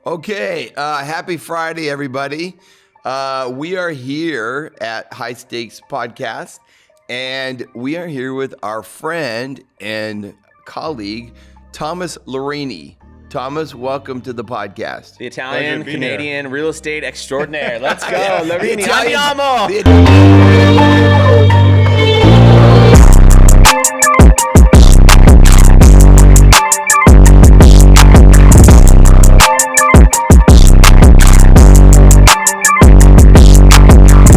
Okay, happy Friday, everybody. We are here at High Stakes Podcast, and we are here with our friend and colleague, Thomas Lorini. Thomas, welcome to the podcast. The Italian Canadian here. real estate extraordinaire. Let's go, Yeah, Lorini. the Andiamo!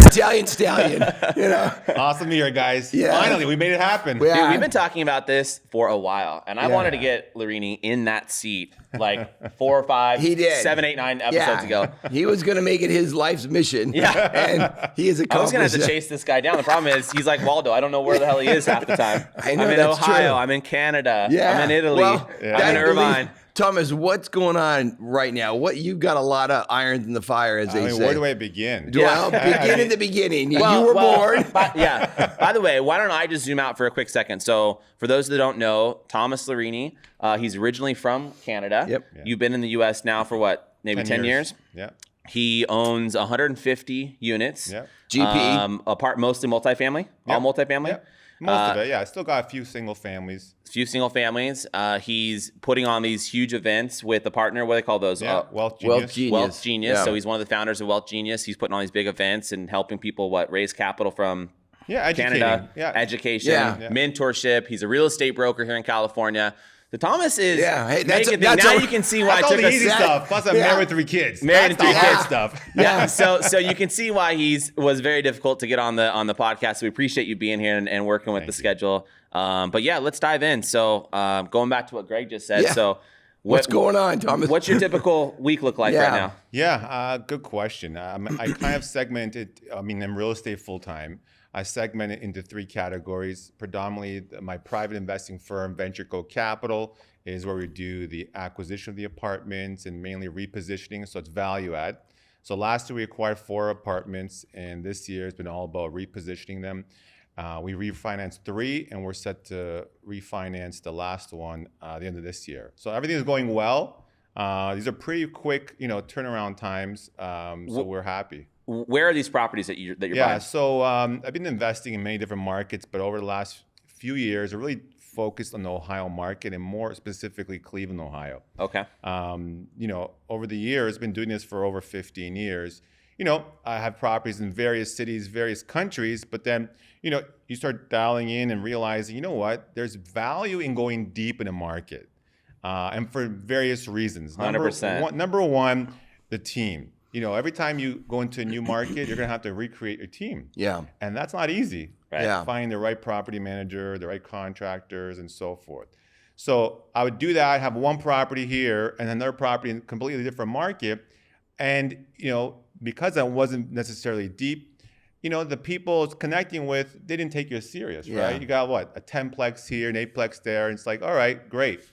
Italian Stallion, you know. Awesome to hear, guys. Yeah. Finally, we made it happen. Yeah. Dude, we've been talking about this for a while, and I wanted to get Lorini in that seat like 4 or 5, He did. 7, 8, 9 episodes ago. He was going to make it his life's mission. Yeah. And he has I was accomplished gonna have to it. chase this guy down. The problem is he's like Waldo. I don't know where the hell he is half the time. I know, I'm in that's Ohio. true. I'm in Canada. Yeah. I'm in Italy. Well, I'm in that Irvine. believe- Thomas, what's going on right now? You've got a lot of irons in the fire, as they say. where do I begin? Well, begin at the beginning. You were born. By the way, why don't I just zoom out for a quick second? So, for those that don't know, Thomas Lorini, he's originally from Canada. Yep. Yeah. You've been in the U.S. now for what? Maybe 10 years? Yeah. He owns 150 units. Yeah. GP. Mostly multifamily. All multifamily. Yeah. Most of it, yeah. I still got a few single families. Few single families. He's putting on these huge events with a partner. What do they call those? Yeah. Wealth Wealth Genius. Genius. Wealth Genius. Yeah. So he's one of the founders of Wealth Genius. He's putting on these big events and helping people raise capital from Yeah, educating. Canada, Yeah. education, Yeah. mentorship. He's a real estate broker here in California. So Thomas is Hey, making things. Now you can see why That's I all took the us. easy stuff. Plus, I'm married with 3 kids. Married That's with the 3 hard kids. stuff. Yeah, so you can see why was very difficult to get on the podcast. So we appreciate you being here and working with the schedule. But yeah, let's dive in. So going back to what Greg just said. Yeah. So What's going on, Thomas? What's your typical week look like Yeah. right now? Yeah, good question. I kind of segmented, in real estate full-time, I segment it into 3 categories. Predominantly, my private investing firm, Ventureco Capital, is where we do the acquisition of the apartments and mainly repositioning, so it's value add. So last year we acquired 4 apartments, and this year it's been all about repositioning them. We refinanced 3, and we're set to refinance the last one at the end of this year. So everything is going well. These are pretty quick, turnaround times. So we're happy. Where are these properties that you're Yeah. buying? So I've been investing in many different markets, but over the last few years, I really focused on the Ohio market and more specifically Cleveland, Ohio. Okay. Over the years, been doing this for over 15 years. I have properties in various cities, various countries, but then, you start dialing in and realizing, there's value in going deep in a market, and for various reasons. 100%. Number one, the team. Every time you go into a new market, you're going to have to recreate your team. Yeah. And that's not easy. Right. Yeah. Find the right property manager, the right contractors, and so forth. So I would do that, have one property here and another property in a completely different market. And, because I wasn't necessarily deep, the people I was connecting with, they didn't take you serious, Yeah. right? You got a 10-plex here, an 8-plex there. And it's like, all right, great.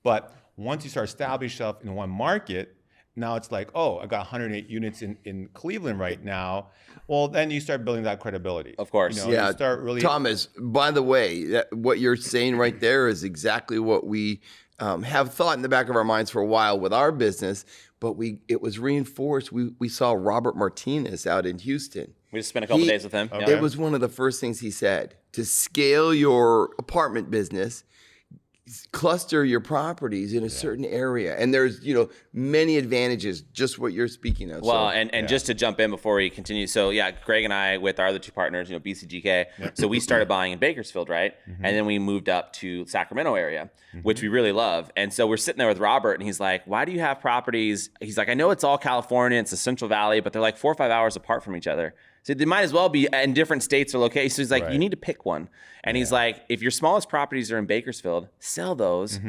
But once you start establishing yourself in one market, now it's like, oh, I got 108 units in Cleveland right now. Well, then you start building that credibility. Of course. Yeah. You start really. Thomas, by the way, what you're saying right there is exactly what we have thought in the back of our minds for a while with our business, but it was reinforced. We saw Robert Martinez out in Houston. We just spent a couple days with him. Okay. It was one of the first things he said. To scale your apartment business, cluster your properties in a certain area. And there's, many advantages, just what you're speaking of. Well, So, and just to jump in before we continue. So yeah, Greg and I, with our other 2 partners, BCGK. So we started buying in Bakersfield, right? And then we moved up to Sacramento area, which we really love. And so we're sitting there with Robert and he's like, why do you have properties? He's like, I know it's all California, it's the Central Valley, but they're like 4 or 5 hours apart from each other. So they might as well be in different states or locations. So he's like, you need to pick one. And he's like, if your smallest properties are in Bakersfield, sell those.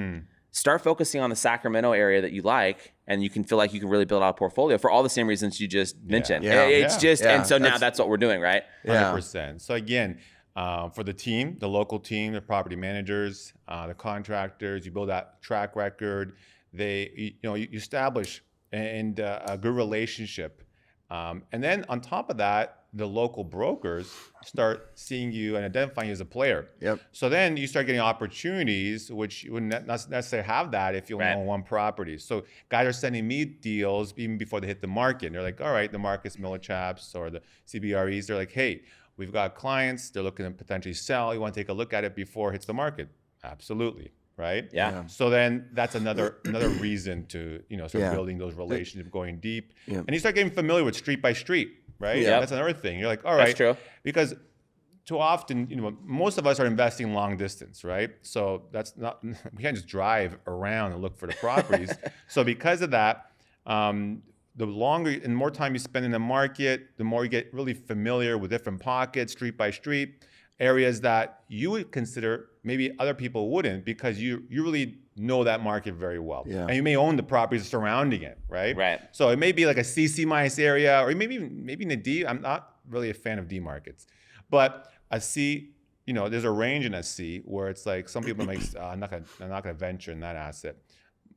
Start focusing on the Sacramento area that you like, and you can feel like you can really build out a portfolio for all the same reasons you just mentioned. Yeah. It's just, Yeah. and so now that's what we're doing, right? 100%. So again, for the team, the local team, the property managers, the contractors, you build that track record. You establish a good relationship. And then on top of that, the local brokers start seeing you and identifying you as a player. Yep. So then you start getting opportunities, which you wouldn't necessarily have that if you only own one property. So guys are sending me deals even before they hit the market. And they're like, all right, the Marcus Millichaps or the CBREs, they're like, hey, we've got clients. They're looking to potentially sell. You want to take a look at it before it hits the market? Absolutely. Right? Yeah. So then that's another reason to start building those relationships, going deep, and you start getting familiar with street by street, right? Yeah. That's another thing. You're like, all right, That's true. because too often, most of us are investing long distance, right? So that's not we can't just drive around and look for the properties. So because of that, the longer and more time you spend in the market, the more you get really familiar with different pockets, street by street. Areas that you would consider maybe other people wouldn't because you really know that market very well. Yeah. And you may own the properties surrounding it, right? Right. So it may be like a CC minus area or maybe in a D. I'm not really a fan of D markets. But a C, there's a range in a C where it's like some people make, I'm not gonna venture in that asset.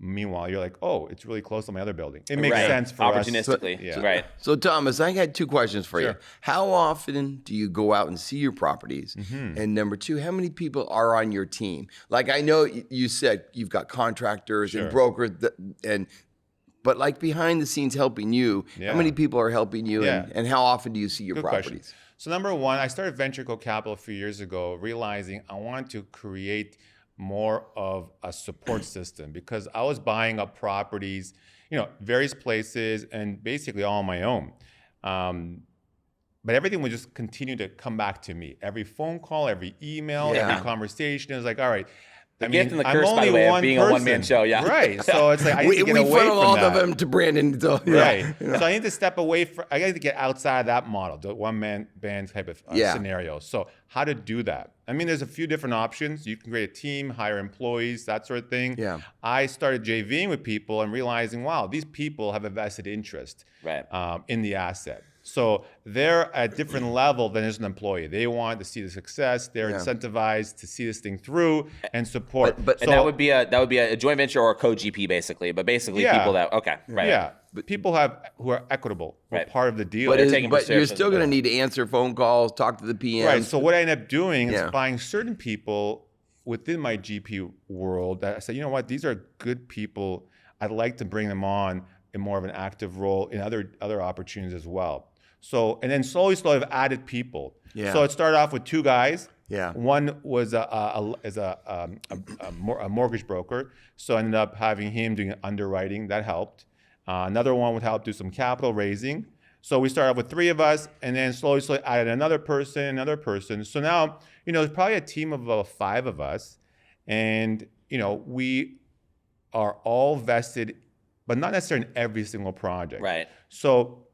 Meanwhile, you're like, oh, it's really close to my other building. It makes sense for us. Opportunistically. Right. So Thomas, I had two questions for you. Sure. How often do you go out and see your properties? And number two, how many people are on your team? Like I know you said you've got contractors and brokers, but like behind the scenes helping you, how many people are helping you, and how often do you see your Good properties? question. So number one, I started Ventureco Capital a few years ago, realizing I wanted to create more of a support system because I was buying up properties, various places and basically all on my own. But everything would just continue to come back to me. Every phone call, every email, every conversation. It was like, all right. The gift and the curse, by the way, of being a one-man show. Yeah. Right. So it's like, I need to get away from that. We funnel all of them to Brandon. So, right. So I need to step away I got to get outside of that model, the one-man band type of scenario. So how to do that? I mean, there's a few different options. You can create a team, hire employees, that sort of thing. Yeah. I started JVing with people and realizing, wow, these people have a vested interest in the asset. So they're at a different level than as an employee. They want to see the success. They're incentivized to see this thing through and support. But that would be a joint venture or a co-GP basically. But basically people that but people who are equitable, who are part of the deal. But you're still going to need to answer phone calls, talk to the PMs. Right. So what I end up doing is buying certain people within my GP world that I say, you know what, these are good people. I'd like to bring them on in more of an active role in other opportunities as well. So, and then slowly I've added people. Yeah. So it started off with two guys. Yeah. One was a mortgage broker. So I ended up having him doing underwriting. That helped. Another one would help do some capital raising. So we started off with three of us and then slowly added another person. So now, there's probably a team of about five of us. And, we are all vested, but not necessarily in every single project. Right. So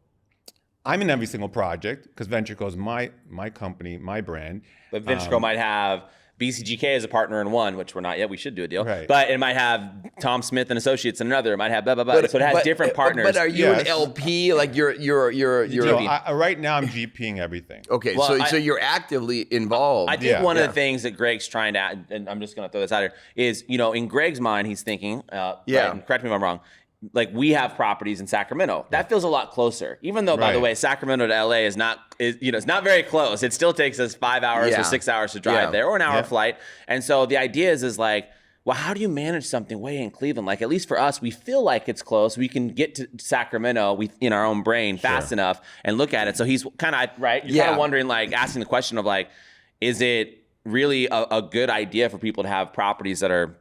I'm in every single project because Ventureco is my company, my brand. But Ventureco might have BCGK as a partner in one, which we're not yet. We should do a deal. Right. But it might have Tom Smith and Associates in another. It might have blah, blah, blah. So it has different partners. But are you an LP? Like you're right now I'm GPing everything. Okay, so you're actively involved. I think one of the things that Greg's trying to, and I'm just going to throw this out here, is, in Greg's mind, he's thinking, right, correct me if I'm wrong, like we have properties in Sacramento. That feels a lot closer. Even though, by the way, Sacramento to LA is not it's not very close. It still takes us 5 hours or 6 hours to drive there, or an hour flight. And so the idea is like, well, how do you manage something way in Cleveland? Like, at least for us, we feel like it's close. We can get to Sacramento in our own brain fast enough and look at it. So he's kind of right. You're kind of wondering, like, asking the question of like, is it really a good idea for people to have properties that are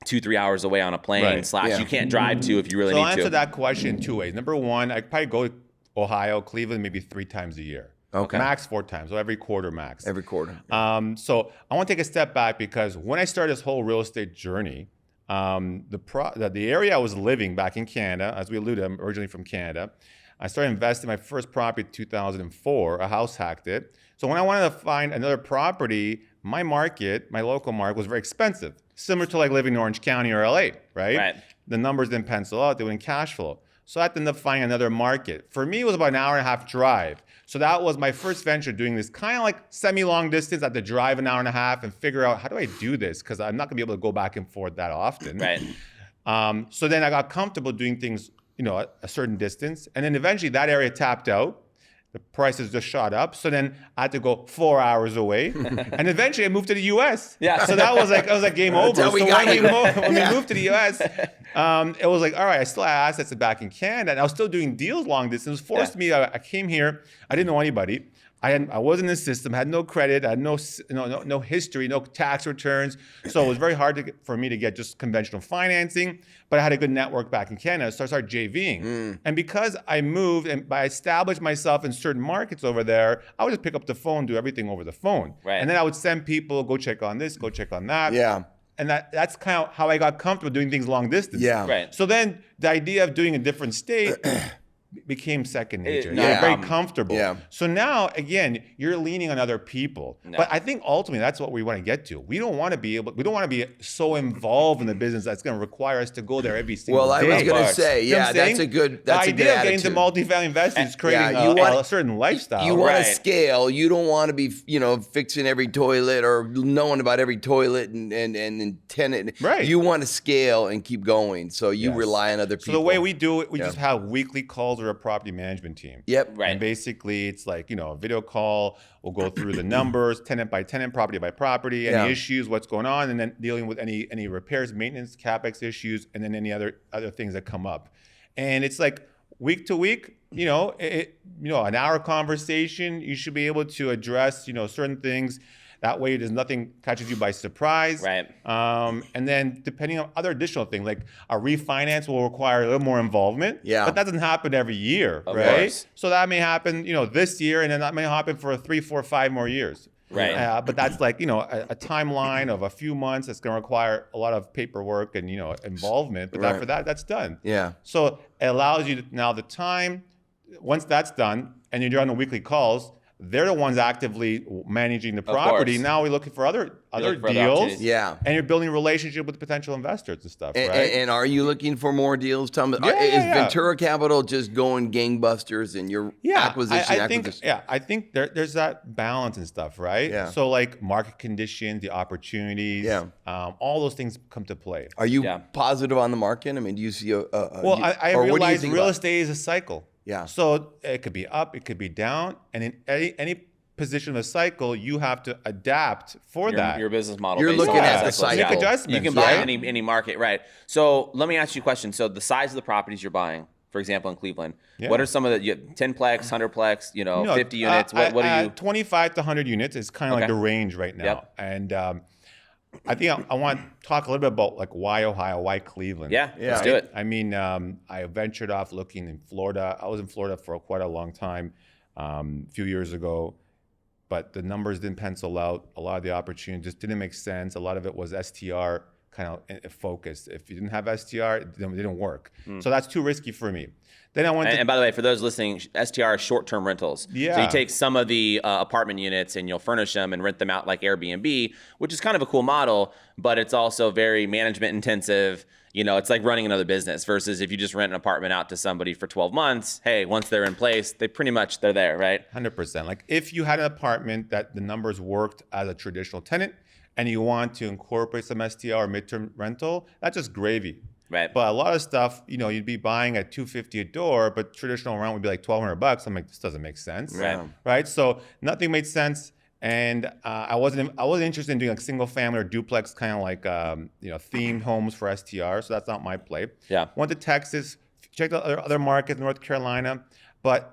2-3 hours away on a plane / you can't drive to if you really need to? So I'll answer that question in two ways. Number one, I probably go to Ohio, Cleveland, maybe 3 times a year. Okay. Max 4 times, so every quarter max. Every quarter. So I want to take a step back because when I started this whole real estate journey, the area I was living back in Canada, as we alluded, I'm originally from Canada. I started investing in my first property in 2004. A house hacked it. So when I wanted to find another property, my local market was very expensive. Similar to like living in Orange County or LA, right? The numbers didn't pencil out, they wouldn't cash flow. So I had to end up finding another market. For me, it was about an hour and a half drive. So that was my first venture doing this kind of like semi-long distance. I had to drive an hour and a half and figure out how do I do this? Because I'm not gonna be able to go back and forth that often. Right. So then I got comfortable doing things a certain distance. And then eventually that area tapped out. The prices just shot up. So then I had to go 4 hours away. And eventually I moved to the US. Yeah. So that was like game over. how So we when got we, you. when we moved to the US, it was like, all right, I still had assets back in Canada. And I was still doing deals long distance. It was forced me. I came here. I didn't know anybody. I wasn't in the system, had no credit, I had no history, no tax returns. So it was very hard for me to get just conventional financing, but I had a good network back in Canada. So I started JVing. And because I moved and I established myself in certain markets over there, I would just pick up the phone, do everything over the phone. Right. And then I would send people, go check on this, go check on that. Yeah. And that's kind of how I got comfortable doing things long distance. Yeah. Right. So then the idea of doing a different state became second nature. No You're very problem. comfortable. Yeah. So now, again, you're leaning on other people. No. But I think ultimately that's what we want to get to. We don't want to be so involved in the business that's going to require us to go there every single Well, I day. was going to course. say, You know what yeah, I'm that's saying? a good The idea of getting attitude. to multifamily investing is creating Yeah, you want- a certain lifestyle. You want to Right. scale. You don't want to be, fixing every toilet or knowing about every toilet and tenant. Right. You want to scale and keep going. So you Yes. rely on other So people. the way we do it, we Yeah. just have weekly calls with a property management team. Yep. Right. And basically, it's like, a video call. We'll go through the numbers, tenant by tenant, property by property, any Yeah. issues, what's going on, and then dealing with any repairs, maintenance, CapEx issues, and then any other things that come up. And it's like week to week, an hour conversation, you should be able to address, certain things. That way, there's nothing catches you by surprise. Right. And then depending on other additional things, like a refinance will require a little more involvement. Yeah. But that doesn't happen every year, Of right? course. So that may happen, this year, and then that may happen for 3, 4, 5 more years. Right. But that's like, a timeline of a few months. It's going to require a lot of paperwork and, involvement. But Right. after that, that's done. Yeah. So it allows you to, now the time, once that's done, and you're on the weekly calls, they're the ones actively managing the property. course. Now we're looking for other looking for other deals. opportunities. Yeah. And you're building a relationship with potential investors and stuff, And, right? and are you looking for more deals? Tell me, Yeah, is yeah. Ventura Capital just going gangbusters in your acquisition? I think there's that balance and stuff, right? Yeah. So like market conditions, the opportunities, Yeah. all those things come to play. Are you Yeah. positive on the market? I mean, do you see Well, I or what do you realize think real about- estate is a cycle. Yeah. So it could be up, it could be down, and in any position of a cycle, you have to adapt for that. Your business model. You're based looking on at that the cycle. cycle. Make adjustments, You can buy right? any market, right? So let me ask you a question. So the size of the properties you're buying, for example, in Cleveland, Yeah. what are some of the 10-plex, 100-plex, 50 units? What are you? 25 to 100 units is kind of like Okay. the range right now. Yep. And I think I want to talk a little bit about like why Ohio, why Cleveland. Yeah, Yeah. let's do it. I mean, I ventured off looking in Florida. I was in Florida for quite a long time, a few years ago, but the numbers didn't pencil out. A lot of the opportunities just didn't make sense. A lot of it was STR kind of focused. If you didn't have STR, it didn't work. So that's too risky for me. Then I went to And by the way, for those listening, STR is short-term rentals. So Yeah. you take some of the apartment units and you'll furnish them and rent them out like Airbnb, which is kind of a cool model, but it's also very management intensive. It's like running another business versus if you just rent an apartment out to somebody for 12 months, hey, once they're in place, they're there, right? 100%. Like if you had an apartment that the numbers worked as a traditional tenant and you want to incorporate some STR or midterm rental, that's just gravy. Right. But a lot of stuff, you'd be buying at $250 a door, but traditional rent would be like $1,200. I'm like, this doesn't make sense. Right. Right. So nothing made sense. And I wasn't interested in doing like single family or duplex kind of like themed homes for STR. So that's not my play. Yeah. Went to Texas, checked out other markets, North Carolina, but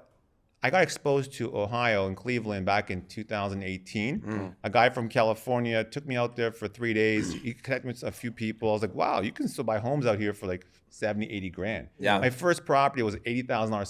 I got exposed to Ohio and Cleveland back in 2018. A guy from California took me out there for 3 days. He connected me with a few people. I was like, wow, you can still buy homes out here for like 70, 80 grand. Yeah. My first property was an $80,000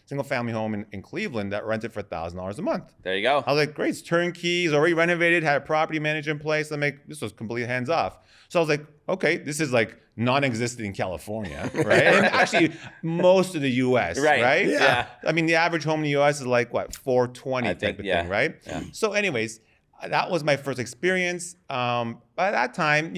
single family home in Cleveland that rented for $1,000 a month. There you go. I was like, great, it's turnkey, it's already renovated, had a property manager in place. This was completely hands off. So I was like, okay, this is like non-existent in California, right? And actually, most of the U.S., right? Yeah. I mean, the average home in the U.S. is like, what, 420 I type think, of yeah. thing, right? Yeah. So anyways, that was my first experience. By that time,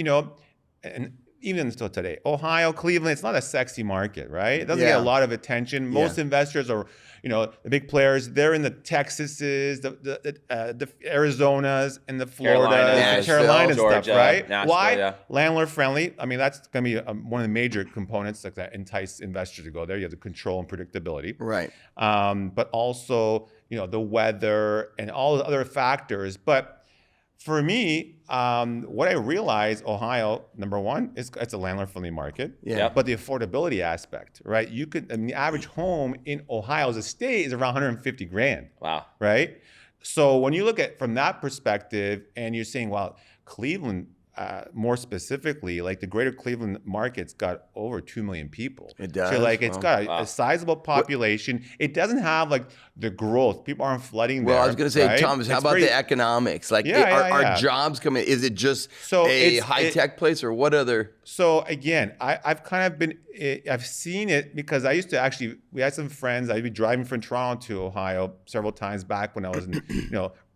and even still today, Ohio, Cleveland, it's not a sexy market, right? It doesn't get a lot of attention. Most investors are, the big players, they're in the Texases, the Arizonas, and the Floridas, the Carolinas Georgia, stuff, right? Nashville, Why? Landlord friendly. I mean, that's going to be one of the major components that entice investors to go there. You have the control and predictability. Right. But also, the weather and all the other factors. But for me, what I realized, Ohio, number one, it's a landlord-friendly market. Yeah. But the affordability aspect, right? The average home in Ohio as a state is around 150 grand. Wow. Right? So when you look at from that perspective, and you're saying, well, Cleveland, more specifically, like the greater Cleveland market's got over 2 million people. It does. So it's got a sizable population. It doesn't have like the growth. People aren't flooding there. Well, I was going to say, right? Thomas, how about the economics? Like, are jobs coming? Is it just a high-tech place, or what other? So again, I've seen it because I used to we had some friends. I'd be driving from Toronto to Ohio several times back when I was in,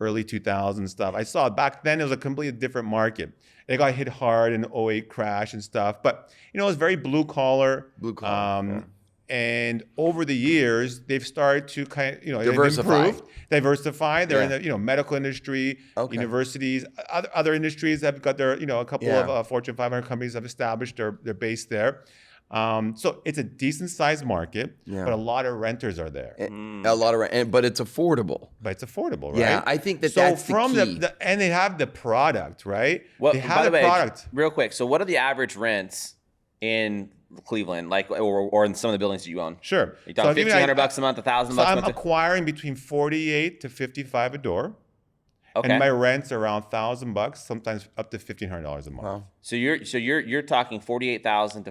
early 2000s stuff. I saw back then it was a completely different market. They got hit hard in the '08 crash and stuff, but it was very blue collar. And over the years, they've started to diversify. They're in the medical industry, universities, other industries have got their a couple of Fortune 500 companies have established their base there. So it's a decent sized market, but a lot of renters are there. A lot of rent, but it's affordable. But it's affordable, right? Yeah, I think that's the key. And they have the product, right? Well, they have the product. Real quick, so what are the average rents in Cleveland, or in some of the buildings that you own? Sure. You're talking $1,500 a month, $1,000 a month. I'm acquiring between $48 to $55 a door. Okay. And my rent's around $1,000, sometimes up to $1,500 a month. Wow. So you're talking $48,000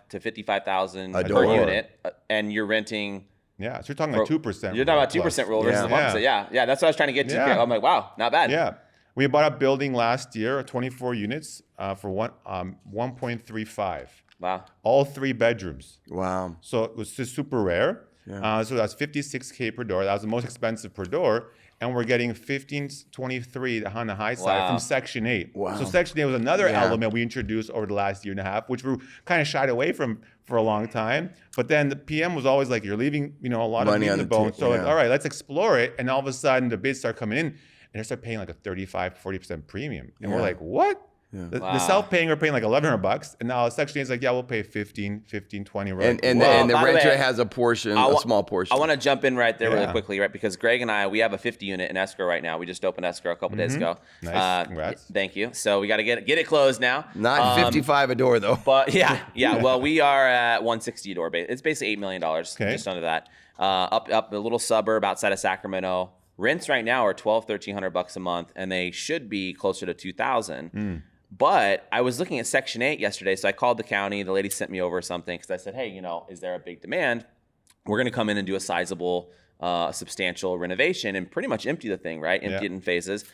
to $55,000 per unit, and you're renting. Yeah, so you're talking like 2%. You're talking about 2% roll versus a month. So yeah, that's what I was trying to get to. Yeah. I'm like, wow, not bad. Yeah, we bought a building last year, 24 units, for 1.35. Wow. All 3 bedrooms. Wow. So it was just super rare. Yeah. So that's $56K per door. That was the most expensive per door. And we're getting 1523 on the high side from Section 8. Wow. So Section 8 was another element we introduced over the last year and a half, which we kind of shied away from for a long time. But then the PM was always like, you're leaving, a lot of meat on the bone. So all right, let's explore it. And all of a sudden the bids start coming in and they start paying like a 35-40% premium. And we're like, what? Yeah. The self-paying are paying like $1,100, and now Section 8 is like, we'll pay 15, 20, right? And the renter has a portion, a small portion. I want to jump in right there really quickly, right? Because Greg and I, we have a 50 unit in escrow right now. We just opened escrow a couple days ago. Nice, congrats. Thank you. So we got to get it closed now. Not 55 a door though. But yeah. Well, we are at 160 a door. It's basically $8 million, just under that. Up a little suburb outside of Sacramento. Rents right now are $1,200-$1,300 a month, and they should be closer to $2,000. But I was looking at Section 8 yesterday, so I called the county. The lady sent me over something because I said, hey, is there a big demand? We're going to come in and do a sizable, substantial renovation and pretty much empty the thing, right? Empty it in phases,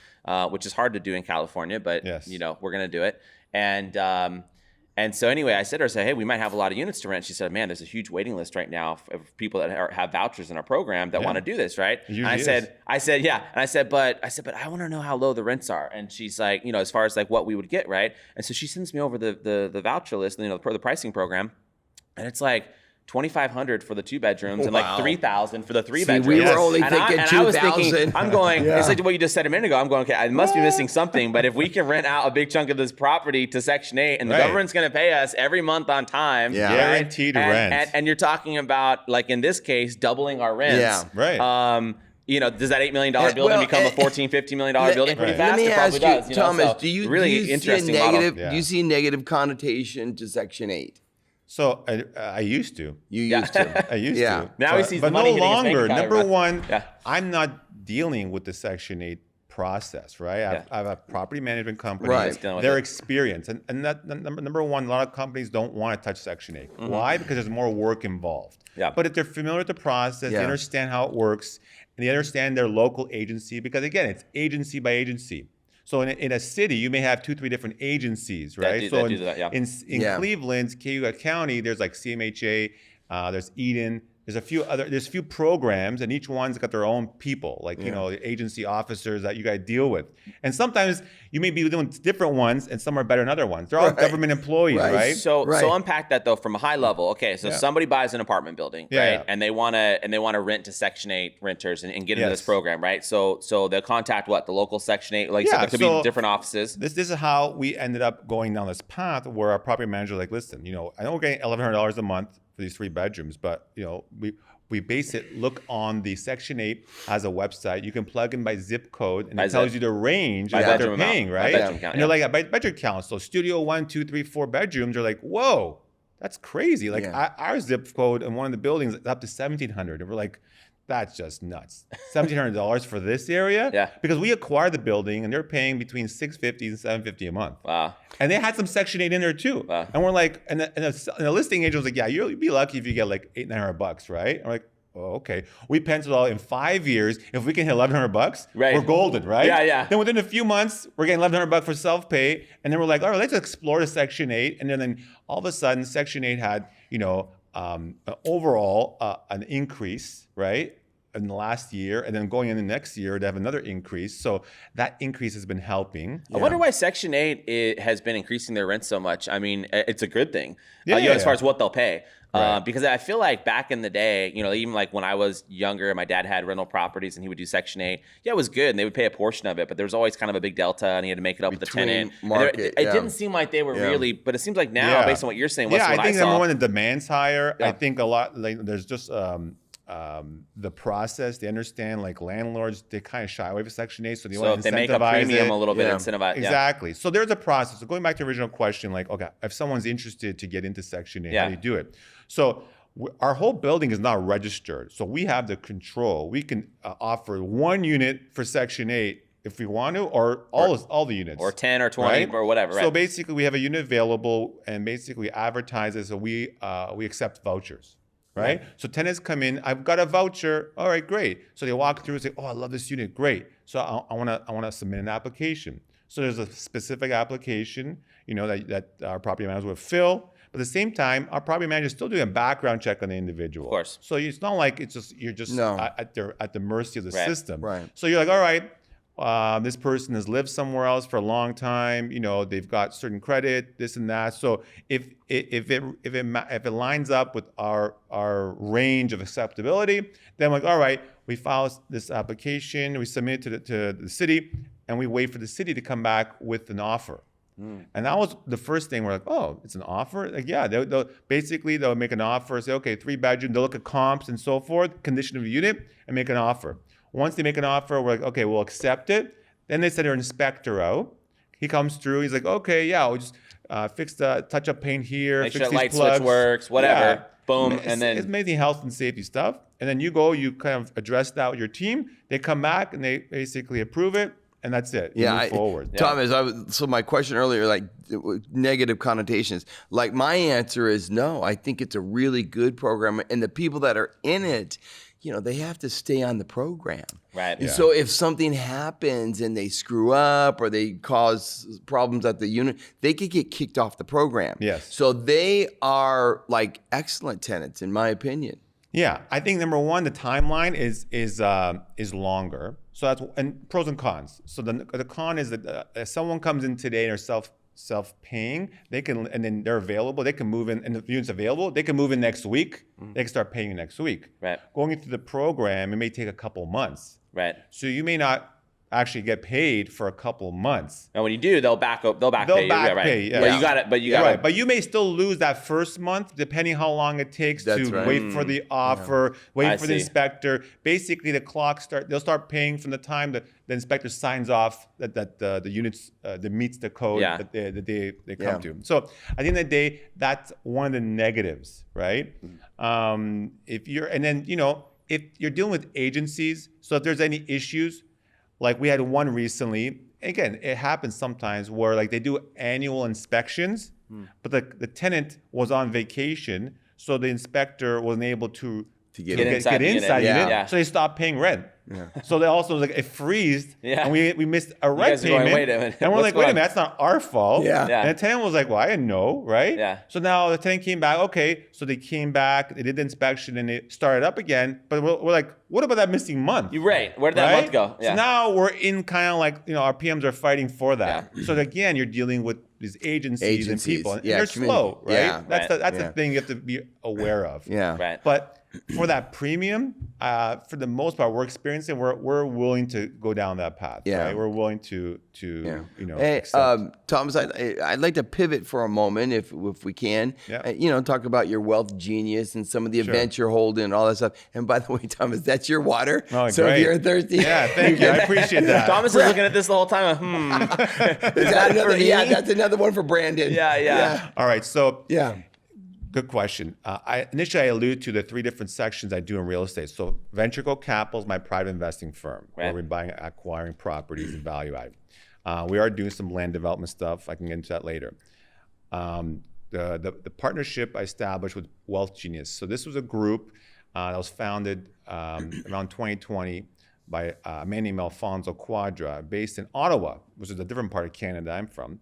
which is hard to do in California, but, we're going to do it. And so anyway, I said to her, hey, we might have a lot of units to rent. She said, man, there's a huge waiting list right now of people that have vouchers in our program that want to do this, right? And I said, yeah. And I said, but I want to know how low the rents are. And she's like, as far as like what we would get, right? And so she sends me over the voucher list, the pricing program, and it's like $2,500 for the 2 bedrooms and like $3,000 for the 3 bedrooms. We were only thinking $2,000. I'm going. It's like what you just said a minute ago. I'm going. Okay, I must be missing something. But if we can rent out a big chunk of this property to Section 8, and the government's going to pay us every month on time, guaranteed rent, and you're talking about, like in this case, doubling our rents. Yeah, right. Does that $8 million building become a $14-15 million building pretty fast? Let me ask you, Thomas, do you see a negative connotation to Section 8? So I used to. You used to. I used to. Now he sees the but money no longer. Number one, Yeah. I'm not dealing with the Section 8 process, right? I have a property management company. Right. Their experience. And that number one, a lot of companies don't want to touch Section 8. Why? Because there's more work involved. Yeah. But if they're familiar with the process, they understand how it works, and they understand their local agency, because again, it's agency by agency. So in a city, you may have 2-3 different agencies, right? In Cleveland, Cayuga County, there's like CMHA, there's Eden, there's a few programs, and each one's got their own people, like the agency officers that you got to deal with. And sometimes you may be doing different ones, and some are better than other ones. They're all government employees, right? So unpack that though from a high level. Okay, so somebody buys an apartment building, right? And they wanna rent to Section 8 renters and get into this program, right? So they'll contact the local Section 8, like so there could be different offices. This is how we ended up going down this path where our property manager like, listen, I know we're getting $1,100 a month for these 3 bedrooms, but we base it. Look on the Section 8 has a website. You can plug in by zip code, and it tells you the range of what they're paying, right? And you're like, by bedroom count. So studio 1, 2, 3, 4 bedrooms. You're like, whoa, that's crazy. Like our zip code in one of the buildings is up to 1,700, and we're like, that's just nuts. $1,700 for this area? Yeah. Because we acquired the building and they're paying between $650 and $750 a month. Wow. And they had some Section 8 in there too. Wow. And we're like, and the listing agent was like, yeah, you'll be lucky if you get like $800-900, right? I'm like, oh, okay. We penciled out in 5 years, if we can hit $1,100, we're golden, right? Yeah. Then within a few months, we're getting $1,100 for self-pay. And then we're like, all right, let's explore the Section 8. And then all of a sudden, Section 8 had, overall an increase, right, in the last year, and then going in the next year to have another increase. So that increase has been helping. I wonder why Section 8 has been increasing their rent so much. I mean, it's a good thing, as far as what they'll pay. Because I feel like back in the day, even like when I was younger, my dad had rental properties and he would do Section 8. Yeah, it was good, and they would pay a portion of it, but there was always kind of a big delta, and he had to make it up with the tenant. It didn't seem like they were really, but it seems like now, based on what you're saying, I think number one, the demand's higher. I think a lot, like there's just the process. They understand, like landlords, they kind of shy away from Section 8, so they want to incentivize they make a premium a little bit, incentivize. Exactly. So there's a process. So going back to the original question, like, okay, if someone's interested to get into Section 8, how do you do it? So our whole building is not registered, so we have the control. We can offer 1 unit for Section 8 if we want to, or all the units, or 10 or 20 or whatever. So basically, we have a unit available, and basically advertise it. So we accept vouchers. Right? So tenants come in, I've got a voucher. All right, great. So they walk through and say, oh, I love this unit. Great. So I want to submit an application. So there's a specific application, that our property manager will fill. But at the same time, our property manager is still doing a background check on the individual. Of course. So it's not like you're just at the mercy of the system. Right. So you're like, all right, this person has lived somewhere else for a long time. They've got certain credit, this and that. So if it lines up with our range of acceptability, then we're like, all right, we file this application, we submit it to the city, and we wait for the city to come back with an offer. And that was the first thing. We're like, oh, it's an offer? Like, yeah, they'll make an offer, say, okay, 3 bedroom, they'll look at comps and so forth, condition of the unit, and make an offer. Once they make an offer, we're like, okay, we'll accept it. Then they send their inspector out. He comes through. He's like, okay, yeah, we'll just fix the touch-up paint here. Make fix sure these light plugs. switch works, whatever. Boom, and then it's mainly health and safety stuff. And then you go, you kind of address that with your team. They come back and they basically approve it, and that's it. You move forward. Thomas, so my question earlier, like negative connotations, like my answer is no. I think it's a really good program, and the people that are in it, they have to stay on the program. Right. And so if something happens and they screw up or they cause problems at the unit, they could get kicked off the program. Yes. So they are like excellent tenants, in my opinion. Yeah, I think number one, the timeline is longer. So that's and pros and cons. So the con is that if someone comes in today and are self-paying, they can, and then they're available, they can move in, and the unit's available, they can move in next week, they can start paying next week. Right. Going into the program, it may take a couple months. Right. So you may not actually get paid for a couple months. And when you do, they'll back pay you. Yeah, right. Pay, yeah. But you got it. Right. But you may still lose that first month, depending how long it takes to wait for the offer, wait for the inspector. Basically, they'll start paying from the time that the inspector signs off that the units that meets the code that they come to. So at the end of the day, that's one of the negatives, right? If you're dealing with agencies, so if there's any issues, like we had one recently, again, it happens sometimes where like they do annual inspections, but the tenant was on vacation, so the inspector wasn't able to get inside the unit. So they stopped paying rent. So they also was like, it freezed, and we missed a rent guys are going, payment. "Wait a minute, And we're what's like, wait a going minute, that's not our fault. Yeah. Yeah. And the tenant was like, well, I didn't know, right? Yeah. So now the tenant came back. Okay, so they came back, they did the inspection, and it started up again. But we're like, what about that missing month? You're right. Where did that month go? So now we're in kind of like, our PMs are fighting for that. Yeah. So again, you're dealing with these agencies and people, and Yeah, they're community. slow, right? Yeah. That's Right. the thing you have to be aware of. Yeah. Right. But for that premium, for the most part, we're experiencing, we're willing to go down that path. Yeah. Right? We're willing to Hey, accept. Thomas, I'd like to pivot for a moment, if we can. Yeah. Talk about your wealth genius and some of the Sure. events you're holding and all that stuff. And by the way, Thomas, that's your water. Oh, so great. if you're thirsty, Yeah, thank you. I appreciate that. Thomas is looking at this the whole time. Is that another, yeah, that's another one for Brandon. Yeah. All right. So Yeah. good question. Initially, I alluded to the 3 different sections I do in real estate. So Ventureco Capital is my private investing firm, where we're acquiring properties and value add. We are doing some land development stuff. I can get into that later. The partnership I established with Wealth Genius. So this was a group that was founded around 2020 by a man named Alfonso Quadra, based in Ottawa, which is a different part of Canada I'm from.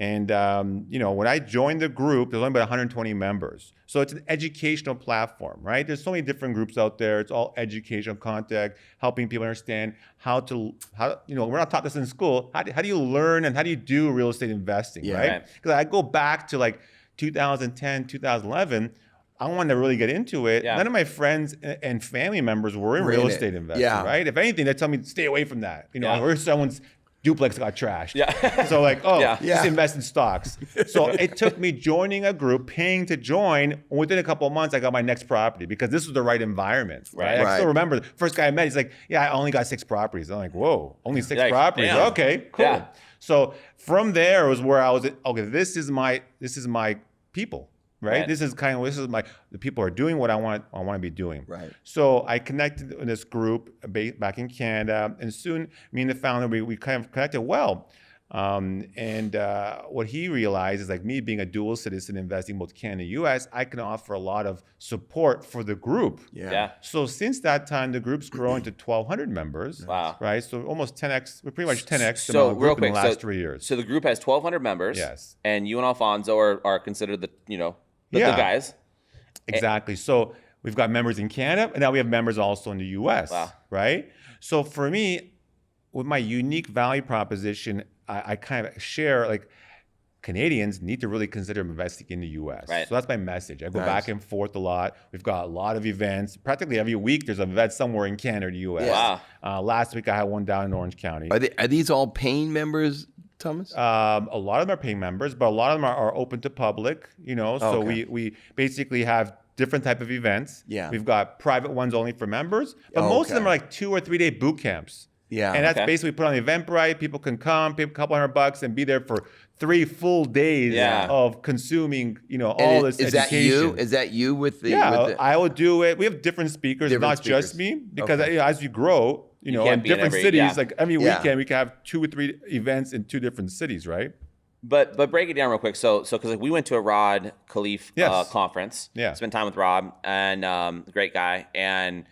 And when I joined the group, there's only about 120 members. So it's an educational platform, right? There's so many different groups out there. It's all educational content, helping people understand how we're not taught this in school. How do you learn and how do you do real estate investing, right? Because I go back to like 2010, 2011. I wanted to really get into it. Yeah. None of my friends and family members were in real estate investing, right? If anything, they tell me stay away from that. Or someone's duplex got trashed. Yeah. So like, just invest in stocks. So it took me joining a group, paying to join. Within a couple of months, I got my next property because this was the right environment. Right. I still remember the first guy I met, he's like, yeah, I only got 6 properties. I'm like, whoa, only 6 properties. Damn. Okay, cool. Yeah. So from there was where I was, okay, this is my people. Right? This is the people are doing what I want to be doing. Right. So I connected with this group back in Canada, and soon me and the founder, we kind of connected well. What he realized is, like me being a dual citizen investing both Canada and US, I can offer a lot of support for the group. Yeah. So since that time, the group's grown to 1,200 members. Wow. Right? So almost 10x, we're pretty much 10x the So amount of real group in quick, the last 3 years. So the group has 1,200 members. Yes. And you and Alfonso are considered the guys. Exactly. So we've got members in Canada, and now we have members also in the US. Wow. Right? So for me, with my unique value proposition, I kind of share, like, Canadians need to really consider investing in the US. Right. So that's my message. I go back and forth a lot. We've got a lot of events. Practically every week there's an event somewhere in Canada or the US. Wow. Last week I had one down in Orange County. Are these all paying members, Thomas? A lot of them are paying members, but a lot of them are open to public, So we basically have different type of events. Yeah. We've got private ones only for members, but most of them are like 2 or 3 day boot camps. Yeah. And that's basically put on the Eventbrite. People can come, pay a couple $100 and be there for 3 full days of consuming, all this education. Is that you with the? Yeah, with the... I will do it. We have different speakers, not just me, because as you grow, in different cities, like every weekend we can have 2 or 3 events in 2 different cities, right? But break it down real quick. So because we went to a Rod Khalif conference. Yeah. Spent time with Rob, and great guy. And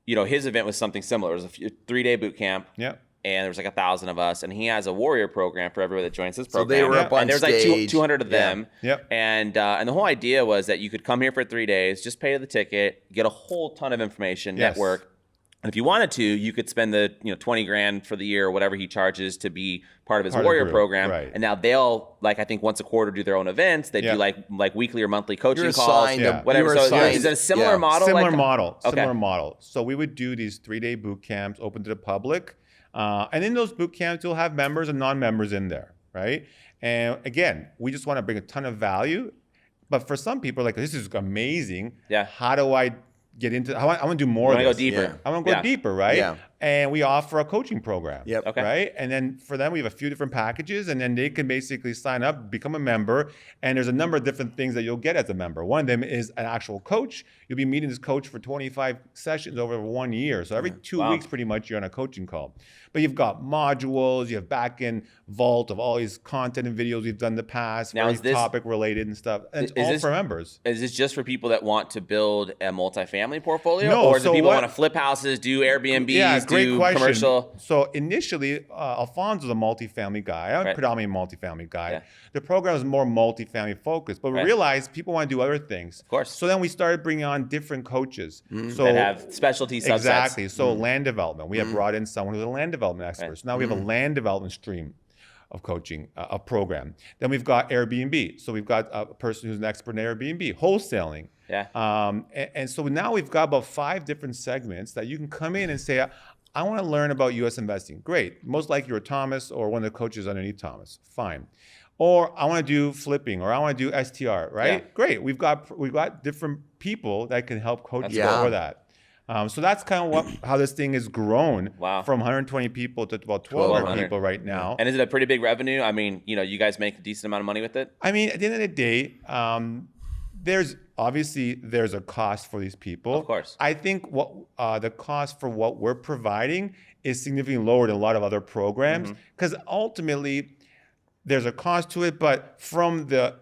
his event was something similar. It was a 3-day boot camp. Yeah. And there was like 1,000 of us, and he has a warrior program for everybody that joins his program. So they were up on and there's stage. like 200 of them. Yep. And the whole idea was that you could come here for 3 days, just pay the ticket, get a whole ton of information, network. And if you wanted to, you could spend the $20,000 for the year or whatever he charges to be part of his warrior program. Right. And now they'll, like, I think once a quarter do their own events. They do like weekly or monthly coaching calls, whatever. So is it a similar model? Similar model. So we would do these 3-day boot camps open to the public. And in those boot camps, you'll have members and non-members in there, right? And again, we just want to bring a ton of value. But for some people, like, this is amazing. Yeah. How do I get into? I want to do more. I want to of go this. deeper. Yeah. I want to go deeper, right? Yeah. And we offer a coaching program. Yep. Okay. Right. And then for them, we have a few different packages, and then they can basically sign up, become a member. And there's a number of different things that you'll get as a member. One of them is an actual coach. You'll be meeting this coach for 25 sessions over 1 year. So every 2 weeks, pretty much, you're on a coaching call. But you've got modules, you have back-end vault of all these content and videos we've done in the past, now, very topic related and stuff. And it's all for members. Is this just for people that want to build a multifamily portfolio? No, or do so people what- want to flip houses, do Airbnbs, Yeah, do do commercial? So initially, Alfonso's a multifamily guy. I'm predominantly a multifamily guy. Yeah. The program is more multifamily focused, but we realized people want to do other things. Of course. So then we started bringing on different coaches. So that have specialty subsets. Exactly. So land development. We have brought in someone who's a land development expert. So now we have a land development stream of coaching, a program. Then we've got Airbnb. So we've got a person who's an expert in Airbnb, wholesaling. Yeah. And so now we've got about 5 different segments that you can come in and say, I want to learn about U.S. investing. Great. Most likely you're Thomas or one of the coaches underneath Thomas. Fine. Or I want to do flipping, or I want to do STR, right? Yeah. Great. We've got different people that can help coach you for that. So that's kind of how this thing has grown from 120 people to about 1,200 people right now. And is it a pretty big revenue? I mean, you guys make a decent amount of money with it? I mean, at the end of the day, there's a cost for these people. Of course. I think the cost for what we're providing is significantly lower than a lot of other programs, because ultimately there's a cost to it, but from the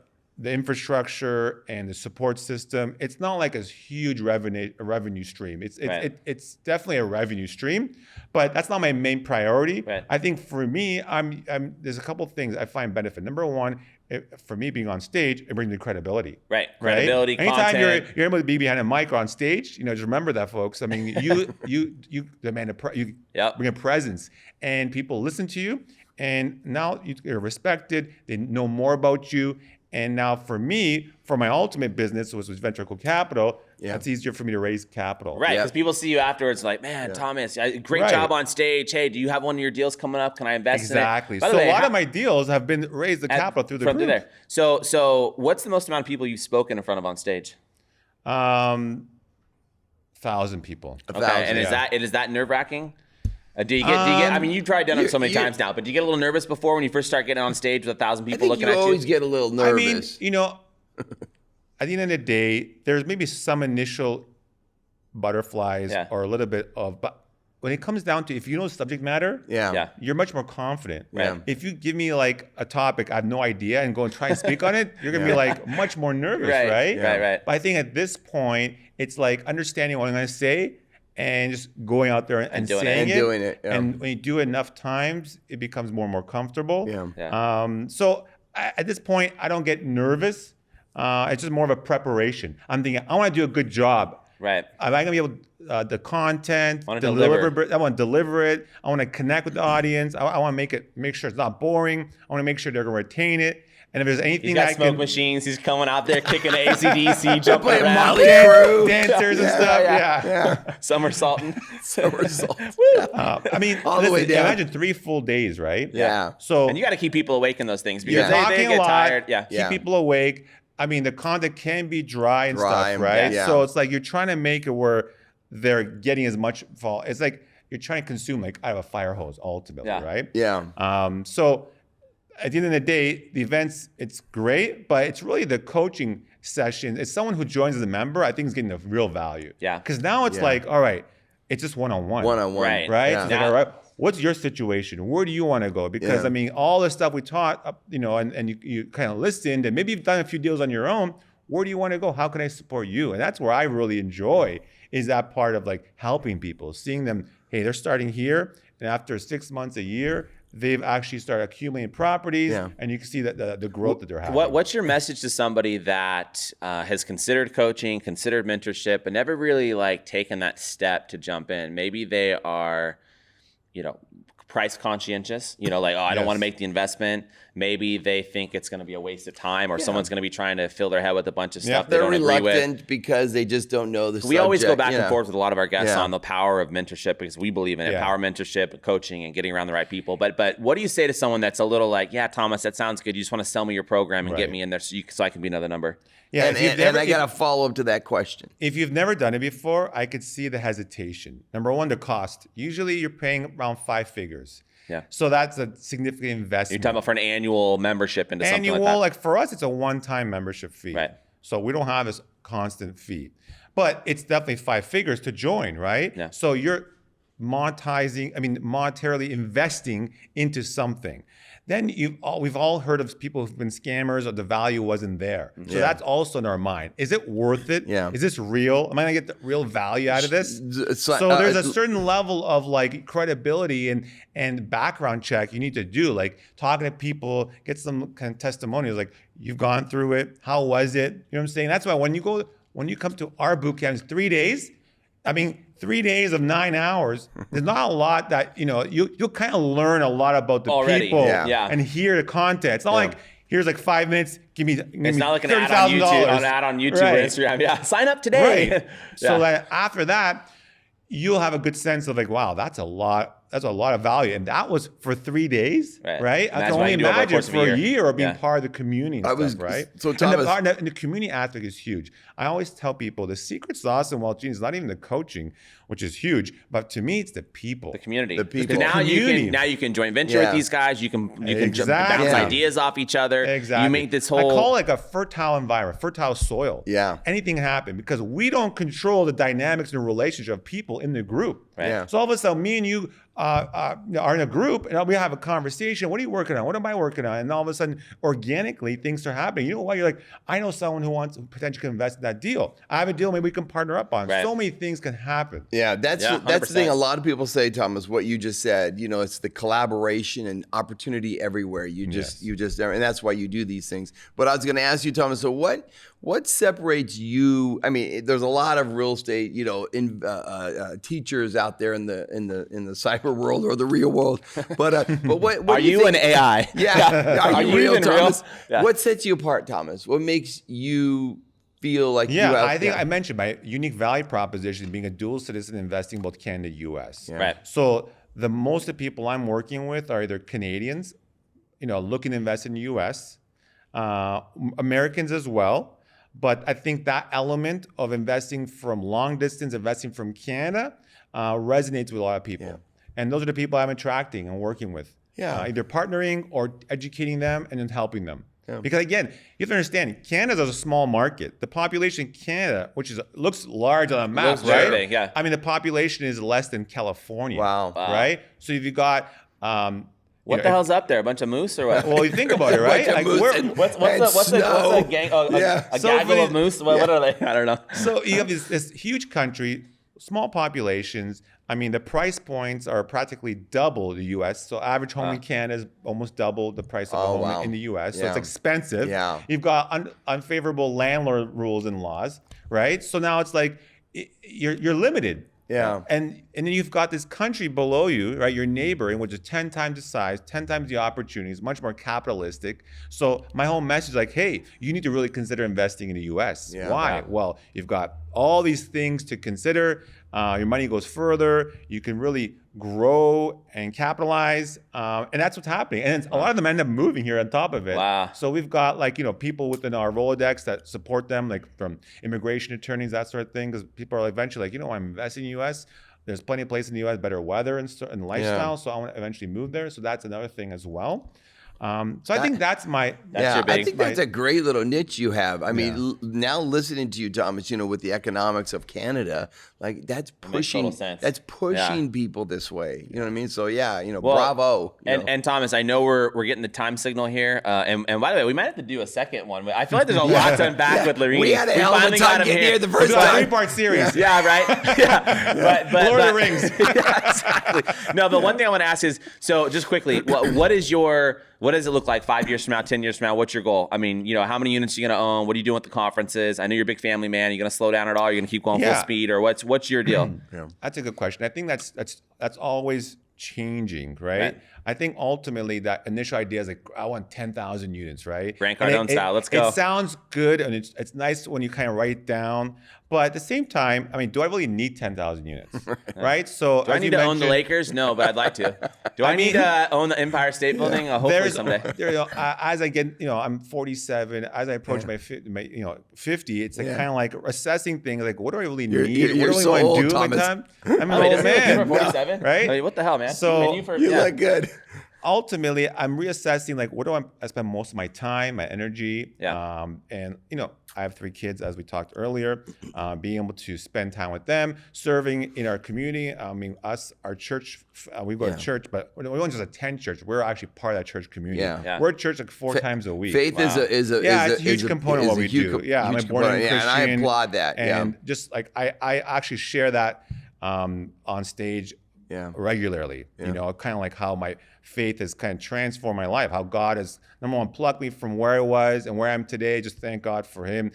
infrastructure and the support system, it's not like a huge revenue stream. It's definitely a revenue stream, but that's not my main priority. Right. I think for me, there's a couple of things I find benefit. Number one, for me being on stage, it brings me credibility. Right. Credibility, Anytime content. you're able to be behind a mic or on stage, just remember that, folks. I mean, you demand you bring a presence, and people listen to you, and now you're respected. They know more about you. And now for me, for my ultimate business, which was Ventureco Capital, it's easier for me to raise capital. Right, because people see you afterwards like, man, Thomas, great job on stage. Hey, do you have one of your deals coming up? Can I invest in it? Exactly. So a lot of my deals have been raised the capital through the group. There. So what's the most amount of people you've spoken in front of on stage? 1,000 people. Okay, and is that nerve-wracking? Do you get? I mean, you've probably done it so many times now, but do you get a little nervous before when you first start getting on stage with 1,000 people looking at you? You always get a little nervous. I mean, at the end of the day, there's maybe some initial butterflies or a little bit of, but when it comes down to, if you know subject matter, you're much more confident. Right. If you give me like a topic I have no idea and go and try and speak on it, you're gonna be like much more nervous, right? Right. But I think at this point, it's like understanding what I'm gonna say and just going out there and saying it. Doing it. Yeah. And when you do it enough times, it becomes more and more comfortable. Yeah. So at this point, I don't get nervous. It's just more of a preparation. I'm thinking, I want to do a good job. Right. Am I going to be able the content, I want to deliver it. I want to connect with the audience. I want to make sure it's not boring. I want to make sure they're going to retain it. And if there's anything he's got smoke machines, he's coming out there kicking the ACDC, jumping around, dancers and stuff. Yeah. Somersaulting. I mean, all the way down. Imagine 3 full days, right? Yeah. So and you got to keep people awake in those things because talking they get a lot, tired. Keep people awake. I mean, the content can be dry and stuff, right? Yeah. So it's like you're trying to make it where they're getting as much fall. It's like you're trying to consume like out of a fire hose ultimately, right? Yeah. So at the end of the day, the events, it's great, but it's really the coaching session. It's someone who joins as a member, I think is getting the real value. Yeah. Because now it's like, all right, it's just one-on-one. One-on-one. Right. Yeah. It's like, all right, what's your situation? Where do you want to go? Because I mean, all the stuff we taught, and you kind of listened, and maybe you've done a few deals on your own. Where do you want to go? How can I support you? And that's where I really enjoy is that part of like helping people, seeing them, hey, they're starting here, and after 6 months, a year, they've actually started accumulating properties, and you can see that the growth that they're having. What's your message to somebody that has considered coaching, considered mentorship, but never really like taken that step to jump in? Maybe they are, price conscientious, like, I don't want to make the investment. Maybe they think it's going to be a waste of time or someone's going to be trying to fill their head with a bunch of stuff they don't agree with. They're reluctant because they just don't know the subject. We always go back and forth with a lot of our guests on the power of mentorship because we believe in it, power mentorship, coaching, and getting around the right people. But what do you say to someone that's a little like, yeah, Thomas, that sounds good. You just want to sell me your program and get me in there so I can be another number. Yeah, and I got to follow up to that question. If you've never done it before, I could see the hesitation. Number one, the cost. Usually you're paying around 5 figures. Yeah. So that's a significant investment. You're talking about for an annual membership into something like that. Like for us, it's a one-time membership fee. Right. So we don't have this constant fee. But it's definitely 5 figures to join, right? Yeah. So you're monetarily investing into something. Then we've all heard of people who've been scammers or the value wasn't there. So that's also in our mind. Is it worth it? Yeah. Is this real? Am I gonna get the real value out of this? So there's a certain level of like credibility and background check you need to do, like talking to people, get some kind of testimonials, like you've gone through it. How was it? You know what I'm saying? That's why when you come to our boot camps, 3 days, 3 days of 9 hours, there's not a lot that, you'll kind of learn a lot about the Already. people Yeah. and hear the content. It's not like, here's like 5 minutes, give me It's not like an ad on YouTube, Right. or Instagram. Yeah, sign up today. Right. So that after that, you'll have a good sense of like, wow, that's a lot of value. And that was for 3 days, right? I can only imagine for a year or being part of the community and stuff, right? So Thomas, and the community aspect is huge. I always tell people the secret sauce in Wealth Genius is not even the coaching, which is huge, but to me, it's the people. The community. The people. Now you can joint venture with these guys. You can bounce ideas off each other. Exactly. You make this whole. I call it like a fertile environment, fertile soil. Yeah. Anything can happen because we don't control the dynamics and relationship of people in the group. Right. Yeah. So all of a sudden, me and you are in a group and we have a conversation. What are you working on? What am I working on? And all of a sudden, organically, things are happening. You know why? You're like, I know someone who wants to potentially invest in that deal. I have a deal, maybe we can partner up on. Right. So many things can happen. Yeah, that's the thing. A lot of people say, Thomas, what you just said. It's the collaboration and opportunity everywhere. You just, and that's why you do these things. But I was going to ask you, Thomas. So what separates you? There's a lot of real estate, teachers out there in the cyber world or the real world. But what are you an AI? Yeah, are you real, even Thomas? real? Yeah. What sets you apart, Thomas? What makes you feel like I think I mentioned my unique value proposition being a dual citizen investing both Canada and US. Yeah. Right. So the most of the people I'm working with are either Canadians, looking to invest in the US, Americans as well. But I think that element of investing from long distance, investing from Canada, resonates with a lot of people. Yeah. And those are the people I'm attracting and working with. Yeah. Either partnering or educating them and then helping them. Yeah. Because again, you have to understand, Canada is a small market. The population in Canada, which looks large on a map, right? Big, yeah. The population is less than California. Wow. Right? So if you got what the hell's up there? A bunch of moose or what? Well, you think about it, right? What's a gang? A gaggle of moose? What are they? I don't know. So you have this huge country, small populations. The price points are practically double the U.S. So average home in Canada is almost double the price of a home in the U.S. So it's expensive. Yeah. You've got unfavorable landlord rules and laws, right? So now it's like you're limited. Yeah. And then you've got this country below you, right? Your neighbor, in which is 10 times the size, 10 times the opportunities, much more capitalistic. So my whole message is like, hey, you need to really consider investing in the US. Yeah, why? Yeah. Well, you've got all these things to consider. Your money goes further. You can really grow and capitalize. And that's what's happening. And a lot of them end up moving here on top of it. Wow. So we've got people within our Rolodex that support them, like from immigration attorneys, that sort of thing. Because people are eventually like, I'm investing in the U.S. There's plenty of places in the U.S., better weather and lifestyle. So I want to eventually move there. So that's another thing as well. So I think that's your big. I think that's a great little niche you have. Now listening to you, Thomas, with the economics of Canada, like that's pushing people this way. You know what I mean? So bravo. And Thomas, I know we're getting the time signal here. And by the way, we might have to do a second one. I feel like there's a lot to unpack with Lorini. We had a hell of a time getting here the first time. 3-part series. Yeah, right. Yeah, but Lord of the Rings. Yeah, exactly. No, but one thing I want to ask is, so just quickly, what does it look like 5 years from now, 10 years from now? What's your goal? How many units are you going to own? What are you doing with the conferences? I know you're a big family man. Are you going to slow down at all? Are you going to keep going full speed? Or what's your deal? That's a good question. I think that's always changing, right? I think ultimately that initial idea is like, I want 10,000 units, right? Grant Cardone style. Let's go. It sounds good and it's nice when you kind of write it down. But at the same time, do I really need 10,000 units, right? So do I need to own the Lakers? No, but I'd like to. Do I need to own the Empire State Building? Hopefully someday. As I get, I'm 47. As I approach my 50, it's like kind of like assessing things like, what do I really need? What do I want to do with my time? I'm an old man. 47, right? What the hell, man? So you look good. ultimately, I'm reassessing like what do I spend most of my time, my energy, Yeah. and I have 3 kids, as we talked earlier. Being able to spend time with them, serving in our community. I mean, our church, we go to church, but we don't just attend church. We're actually part of that church community. Yeah. We're at church like 4 times a week. Faith is a it's a huge component of what we do. I'm a born again Christian, and I applaud that. And just like I actually share that on stage regularly. Kind of like how my faith has kind of transformed my life, how God has, number one, plucked me from where I was and where I am today. Just thank God for him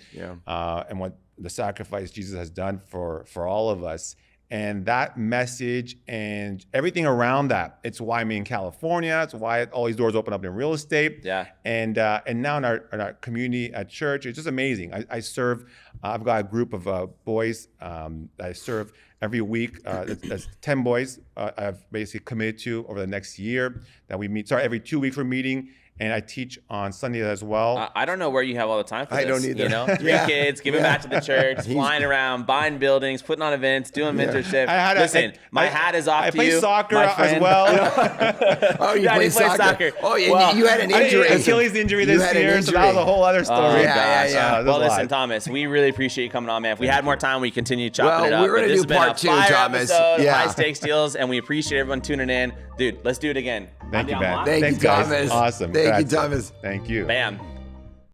and what the sacrifice Jesus has done for all of us. And that message and everything around that, it's why I'm in California. It's why all these doors open up in real estate. Yeah. And now in our community at church, it's just amazing. I serve, I've got a group of boys that I serve every week. That's 10 boys I've basically committed to over the next year that we meet. Sorry, every 2 weeks we're meeting. And I teach on Sunday as well. I don't know where you have all the time for this. I don't either. 3 kids, giving back to the church, flying around, buying buildings, putting on events, doing mentorship. Listen, my hat is off to you. I play soccer as well. Oh, you play soccer. Oh, yeah. You had an injury. Achilles injury this year, so that was a whole other story. Yeah. Well, listen, Thomas, we really appreciate you coming on, man. If we had more time, we continue chopping it up. We're going to do part 2, Thomas. High stakes deals, and we appreciate everyone tuning in. Dude, let's do it again. Thank you, man. Thank you, Thomas. Awesome. Thank you, Thomas. Thank you. Bam.